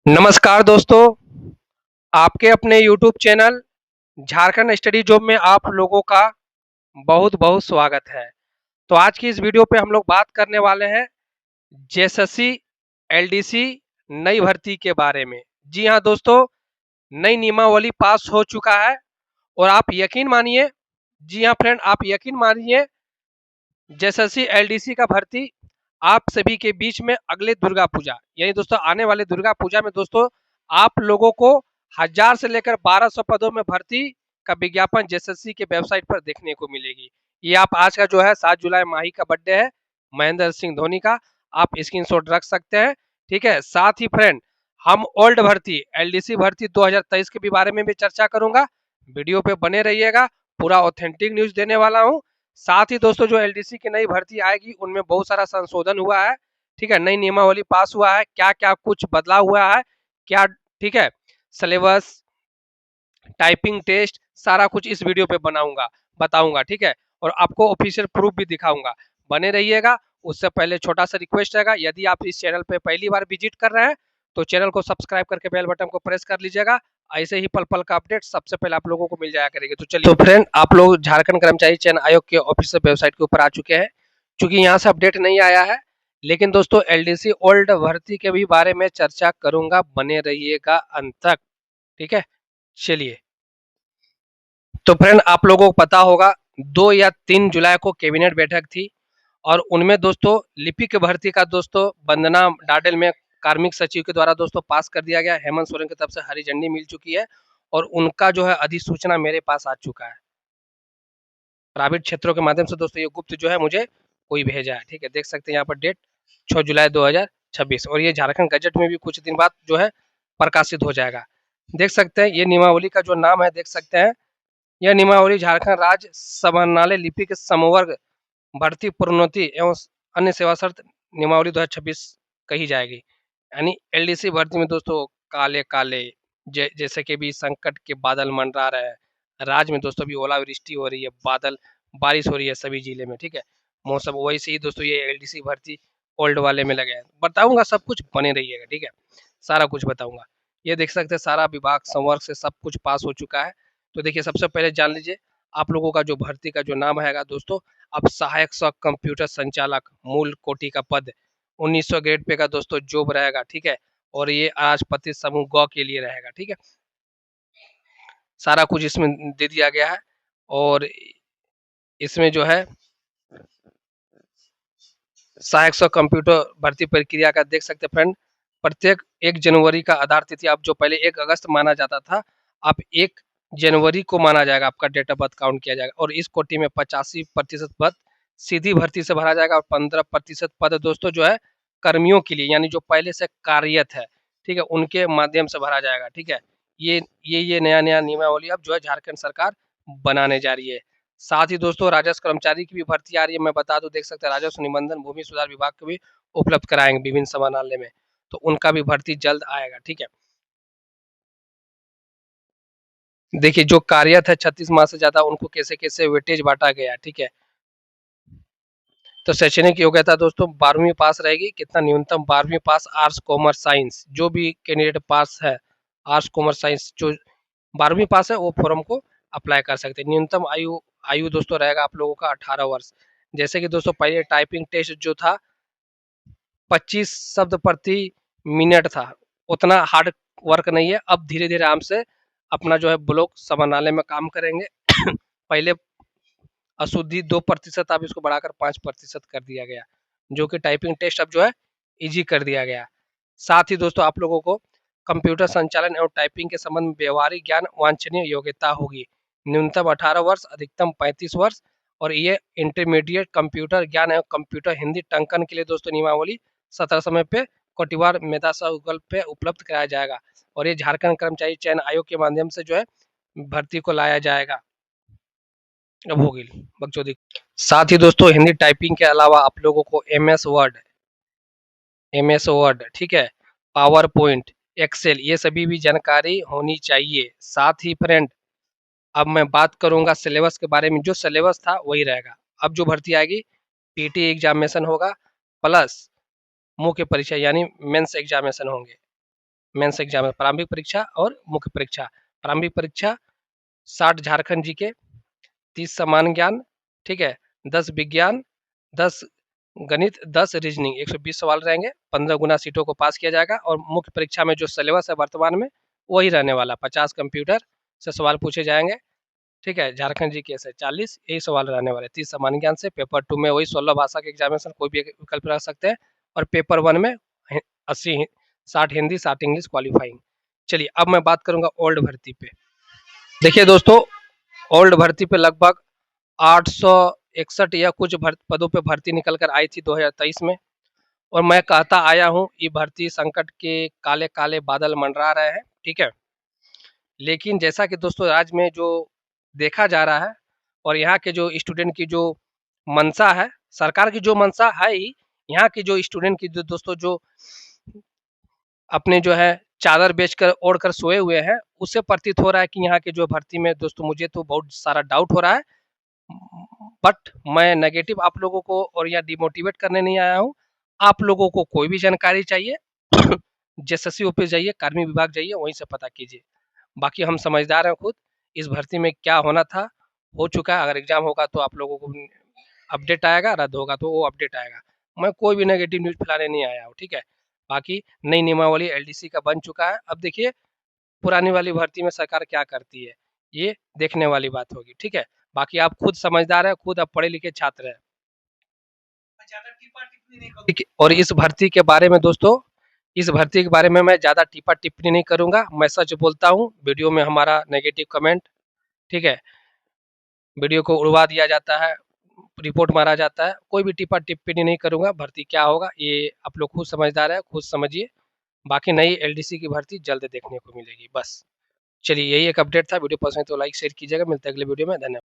नमस्कार दोस्तों, आपके अपने YouTube channel Jharkhand study job में आप लोगों का बहुत-बहुत स्वागत है। तो आज की इस वीडियो पे हम लोग बात करने वाले हैं जेएसएससी, एलडीसी नई भर्ती के बारे में। जी हाँ दोस्तों, नई नियमावली पास हो चुका है और आप यकीन मानिए, जी हाँ फ्रेंड, आप यकीन मानिए जेएसएससी एलडीसी का भर्ती आप सभी के बीच में अगले दुर्गा पूजा यानी दोस्तों आने वाले दुर्गा पूजा में दोस्तों आप लोगों को 1000 से लेकर 1200 पदों में भर्ती का विज्ञापन जेएसएससी के वेबसाइट पर देखने को मिलेगी। ये आप आज का जो है 7 जुलाई माही का बर्थडे है महेंद्र सिंह धोनी का, आप स्क्रीनशॉट रख सकते हैं। ठीक है, साथ ही फ्रेंड हम ओल्ड भर्ती एलडीसी भर्ती 2023 के भी बारे में भी चर्चा करूंगा। वीडियो पे बने रहिएगा, पूरा ऑथेंटिक न्यूज देने वाला हूँ। साथ ही दोस्तों जो एलडीसी की नई भर्ती आएगी उनमें बहुत सारा संशोधन हुआ है। ठीक है, नई नियमावली पास हुआ है, क्या क्या कुछ बदलाव हुआ है क्या। ठीक है, सिलेबस, टाइपिंग टेस्ट, सारा कुछ इस वीडियो पे बताऊंगा। ठीक है, और आपको ऑफिशियल प्रूफ भी दिखाऊंगा। बने रहिएगा। उससे पहले छोटा सा रिक्वेस्ट रहेगा, यदि आप इस चैनल पे पहली बार विजिट कर रहे हैं तो चैनल को सब्सक्राइब करके बेल बटन को प्रेस कर लीजिएगा। ऐसे ही पल पल का अपडेट सबसे पहले आप लोगों को मिल जाया करेगी। तो चलिए, तो फ्रेंड आप लोग झारखंड कर्मचारी चयन आयोग के ऑफिशियल वेबसाइट के ऊपर आ चुके हैं। चूंकि यहाँ से अपडेट नहीं आया है, लेकिन दोस्तों एलडीसी ओल्ड भर्ती के भी बारे में चर्चा करूंगा, बने रहिएगा अंत तक। ठीक है, चलिए। तो फ्रेंड आप लोगों को पता होगा 2 या 3 जुलाई को कैबिनेट बैठक थी और उनमें दोस्तों लिपिक भर्ती का दोस्तों वंदना डाडेल में कार्मिक सचिव के द्वारा दोस्तों पास कर दिया गया। हेमंत सोरेन की तरफ से हरी झंडी मिल चुकी है और उनका जो है अधिसूचना मेरे पास आ चुका है। प्राइवेट क्षेत्रों के माध्यम से दोस्तों ये गुप्त जो है मुझे कोई भेजा है। ठीक है, देख सकते हैं यहाँ पर डेट 6 जुलाई 2026 और ये झारखंड गजट में भी कुछ दिन बाद जो है प्रकाशित हो जाएगा। देख सकते हैं ये नियमावली का जो नाम है, देख सकते हैं यह नियमावली झारखंड राज्य समाहरणालय लिपिक समवर्ग भर्ती प्रोन्नति एवं अन्य सेवा शर्त नियमावली 2026 कही जाएगी। यानी एलडीसी भर्ती में दोस्तों काले काले जैसे कि भी संकट के बादल मंडरा रहे हैं। राज्य में दोस्तों भी ओलावृष्टि हो रही है, बादल बारिश हो रही है सभी जिले में। ठीक है, मौसम वैसे ही दोस्तों ये एलडीसी भर्ती ओल्ड वाले में लगे हैं। बताऊंगा सब कुछ, बने रहिएगा। ठीक है, सारा कुछ बताऊंगा। ये देख सकते हैं सारा विभाग संवर्ग से सब कुछ पास हो चुका है। तो देखिए सबसे पहले जान लीजिए आप लोगों का जो भर्ती का जो नाम है दोस्तों, अब सहायक सह कंप्यूटर संचालक मूल कोटि का पद 1900 ग्रेड पे का दोस्तों जॉब रहेगा। ठीक है, और ये राष्ट्रपति समूह ग के लिए रहेगा। ठीक है, सारा कुछ इसमें दे दिया गया है और इसमें जो है सहायक सह कंप्यूटर भर्ती प्रक्रिया का देख सकते हैं फ्रेंड। प्रत्येक 1 जनवरी का आधार तिथि, अब जो पहले 1 अगस्त माना जाता था, अब 1 जनवरी को माना जाएगा, आपका डेट ऑफ बर्थ काउंट किया जाएगा। और इस कोटि में 85% पद सीधी भर्ती से भरा जाएगा और 15% पद दोस्तों जो है कर्मियों के लिए, यानी जो पहले से कार्यरत है, ठीक है, उनके माध्यम से भरा जाएगा। ठीक है, ये नया नियमावली अब जो है झारखंड सरकार बनाने जा रही है। साथ ही दोस्तों राजस्व कर्मचारी की भी भर्ती आ रही है। मैं बता दूं, देख सकते हैं राजस्व निबंधन भूमि सुधार विभाग को भी उपलब्ध कराएंगे विभिन्न समाहरणालय में, तो उनका भी भर्ती जल्द आएगा। ठीक है, देखिए जो कार्यरत है 36 माह से ज्यादा, उनको कैसे कैसे वेटेज बांटा गया। ठीक है, तो शैक्षणिक योग्यता दोस्तों 12वीं पास रहेगी। कितना? न्यूनतम 12वीं पास, आर्ट्स कॉमर्स साइंस, जो भी कैंडिडेट पास है आर्ट्स कॉमर्स साइंस जो 12वीं पास है वो फॉर्म को अप्लाई कर सकते हैं। न्यूनतम आयु आयु दोस्तों रहेगा आप लोगों का 18 वर्ष। जैसे कि दोस्तों पहले टाइपिंग टेस्ट जो था 25 शब्द प्रति मिनट था, उतना हार्ड वर्क नहीं है। अब धीरे धीरे आराम से अपना जो है ब्लॉक समाहरणालय में काम करेंगे। पहले अशुद्धि 2%, अब इसको बढ़ाकर 5% कर दिया गया, जो कि टाइपिंग टेस्ट अब जो है इजी कर दिया गया। साथ ही दोस्तों आप लोगों को कंप्यूटर संचालन एवं टाइपिंग के संबंध में व्यवहारिक ज्ञान वांछनीय योग्यता होगी। न्यूनतम 18 वर्ष, अधिकतम 35 वर्ष। और ये इंटरमीडिएट कंप्यूटर ज्ञान एवं कंप्यूटर हिंदी टंकन के लिए दोस्तों नियमावली 17 समय पे कोटिवार मेधा गूगल पे उपलब्ध कराया जाएगा। और ये झारखंड कर्मचारी चयन आयोग के माध्यम से जो है भर्ती को लाया जाएगा। अब होगी बकचोदी। साथ ही दोस्तों हिंदी टाइपिंग के अलावा आप लोगों को एमएस वर्ड, ठीक है, पावर पॉइंट, एक्सेल, ये सभी भी जानकारी होनी चाहिए। साथ ही फ्रेंड अब मैं बात करूंगा सिलेबस के बारे में। जो सिलेबस था वही रहेगा। अब जो भर्ती आएगी पीटी एग्जामिनेशन होगा प्लस मुख्य परीक्षा यानी मेंस एग्जामिनेशन होंगे। मेंस एग्जाम है, प्रारंभिक परीक्षा और मुख्य परीक्षा। प्रारंभिक परीक्षा 60 झारखंड जी के, 30 सामान्य ज्ञान, ठीक है, 10 विज्ञान, 10 गणित, 10 रीजनिंग, 120 सवाल रहेंगे, 15 गुना सीटों को पास किया जाएगा। और मुख्य परीक्षा में जो सिलेबस है वर्तमान में वही रहने वाला, 50 कंप्यूटर से सवाल पूछे जाएंगे, ठीक है। झारखंड जी के से 40 यही सवाल रहने वाले, 30 सामान्य ज्ञान से। पेपर 2 में वही 16 भाषा के एग्जामिनेशन, कोई भी विकल्प रख सकते हैं। और पेपर 1 में 80 60 हिंदी 60 इंग्लिश क्वालिफाइंग। चलिए अब मैं बात करूंगा ओल्ड भर्ती पे। देखिए दोस्तों, ओल्ड भर्ती पे लगभग 861 या कुछ पदों पे भर्ती निकल कर आई थी 2023 में। और मैं कहता आया हूँ ये भर्ती संकट के काले काले बादल मंडरा रहे हैं, ठीक है। लेकिन जैसा कि दोस्तों राज्य में जो देखा जा रहा है और यहाँ के जो स्टूडेंट की जो मंशा है, सरकार की जो मंशा है ही, यहाँ की जो स्टूडेंट की जो दोस्तों जो अपने जो है चादर बेचकर ओढ़ कर सोए हुए हैं, उससे प्रतीत हो रहा है कि यहाँ के जो भर्ती में दोस्तों मुझे तो बहुत सारा डाउट हो रहा है। बट मैं नेगेटिव आप लोगों को और या डिमोटिवेट करने नहीं आया हूँ। आप लोगों को कोई भी जानकारी चाहिए जेएसएससी ऑफिस जाइए, कार्मिक विभाग जाइए, वहीं से पता कीजिए। बाकी हम समझदार हैं खुद, इस भर्ती में क्या होना था हो चुका है। अगर एग्जाम होगा तो आप लोगों को अपडेट आएगा, रद्द होगा तो वो अपडेट आएगा। मैं कोई भी नेगेटिव न्यूज फैलाने नहीं आया हूँ, ठीक है। बाकी नई नियमावली एलडीसी का बन चुका है। अब देखिए पुरानी वाली भर्ती में सरकार क्या करती है, ये देखने वाली बात होगी, ठीक है। बाकी आप खुद समझदार है, खुद आप पढ़े लिखे छात्र है। और इस भर्ती के बारे में दोस्तों, इस भर्ती के बारे में मैं ज़्यादा टीपा टिप्पणी नहीं करूंगा। मैं सच बोलता हूँ, वीडियो में हमारा नेगेटिव कमेंट, ठीक है, वीडियो को उड़वा दिया जाता है, रिपोर्ट मारा जाता है। कोई भी टीपा टिप्पणी नहीं करूंगा। भर्ती क्या होगा ये आप लोग खुद समझदार है, खुद समझिए। बाकी नई एलडीसी की भर्ती जल्द देखने को मिलेगी बस। चलिए यही एक अपडेट था। वीडियो पसंद है तो लाइक शेयर कीजिएगा। मिलते हैं अगले वीडियो में। धन्यवाद।